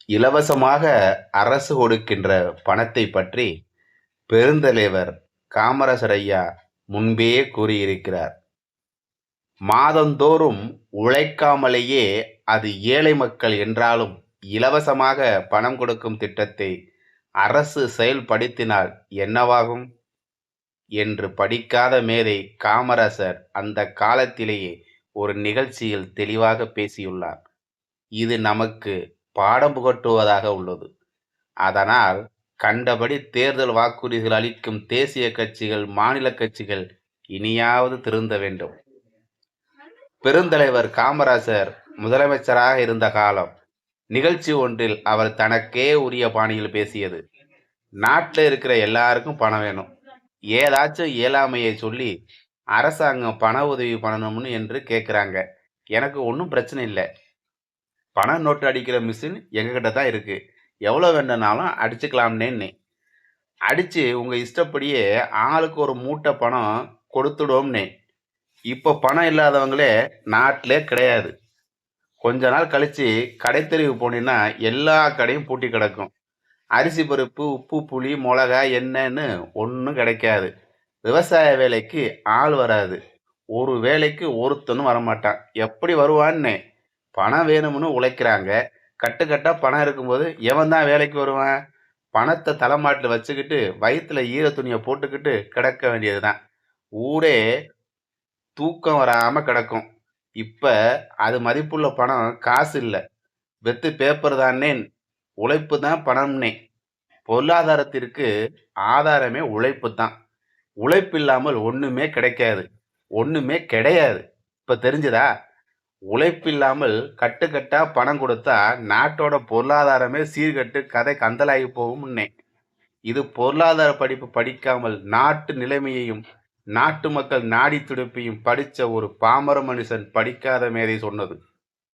இலவசமாக அரசு கொடுக்கின்ற பணத்தை பற்றி பெருந்தலைவர் காமராசர் ஐயா முன்பே கூறியிருக்கிறார். மாதந்தோறும் உழைக்காமலேயே அது ஏழை மக்கள் என்றாலும் இலவசமாக பணம் கொடுக்கும் திட்டத்தை அரசு செயல்படுத்தினால் என்னவாகும் என்று படிக்காத மேதை காமராசர் அந்த காலத்திலேயே ஒரு நிகழ்ச்சியில் தெளிவாக பேசியுள்ளார். இது நமக்கு பாடம் புகட்டுவதாக உள்ளது. அதனால் கண்டபடி தேர்தல் வாக்குறுதிகள் அளிக்கும் தேசிய கட்சிகள், மாநில கட்சிகள் இனியாவது திருந்த வேண்டும். பெருந்தலைவர் காமராசர் முதலமைச்சராக இருந்த காலம் நிகழ்ச்சி ஒன்றில் அவர் தனக்கே உரிய பாணியில் பேசியது. நாட்டில் இருக்கிற எல்லாருக்கும் பணம் வேணும், ஏதாச்சும் இயலாமையை சொல்லி அரசாங்கம் பண உதவி பண்ணணும்னு என்று கேட்குறாங்க. எனக்கு ஒன்றும் பிரச்சனை இல்லை, பண நோட்டு அடிக்கிற மிஷின் எங்ககிட்ட தான் இருக்கு, எவ்வளோ வேண்டுனாலும் அடிச்சுக்கலாம்னேன்னு அடித்து உங்கள் இஷ்டப்படியே ஆளுக்கு ஒரு மூட்டை பணம் கொடுத்துடுவோம்னே. இப்போ பணம் இல்லாதவங்களே நாட்டிலே கிடையாது. கொஞ்ச நாள் கழித்து கடைத்தெருவு போனீங்கன்னா எல்லா கடையும் பூட்டி கிடக்கும். அரிசி பருப்பு, உப்பு, புளி, மிளகா, எண்ணெய்ன்னு ஒன்றும் கிடைக்காது. விவசாய வேலைக்கு ஆள் வராது. ஒரு வேலைக்கு ஒருத்தனும் வரமாட்டான். எப்படி வருவான்னு? பணம் வேணும்னு உழைக்கிறாங்க. கட்டுக்கட்டா பணம் இருக்கும்போது எவன் தான் வேலைக்கு வருவான்? பணத்தை தலைமாட்டில் வச்சுக்கிட்டு வயிற்றுல ஈர துணியை போட்டுக்கிட்டு கிடக்க வேண்டியது தான். ஊரே தூக்கம் வராமல் கிடக்கும். இப்போ அது மதிப்புள்ள பணம் காசு இல்லை, வெத்து பேப்பர் தானே. உழைப்பு தான் பணம்னே. பொருளாதாரத்திற்கு ஆதாரமே உழைப்பு தான். உழைப்பு இல்லாமல் ஒன்றுமே கிடைக்காது, ஒன்றுமே கிடையாது. இப்போ தெரிஞ்சுதா? உழைப்பில்லாமல் கட்டுக்கட்டா பணம் கொடுத்தா நாட்டோட பொருளாதாரமே சீர்கட்டு கதை கந்தலாகி போகும்னே. இது பொருளாதார படிப்பு படிக்காமல் நாட்டு நிலைமையையும் நாட்டு மக்கள் நாடி துடிப்பையும் படித்த ஒரு பாமர மனுஷன் படிக்காத மேதை சொன்னது.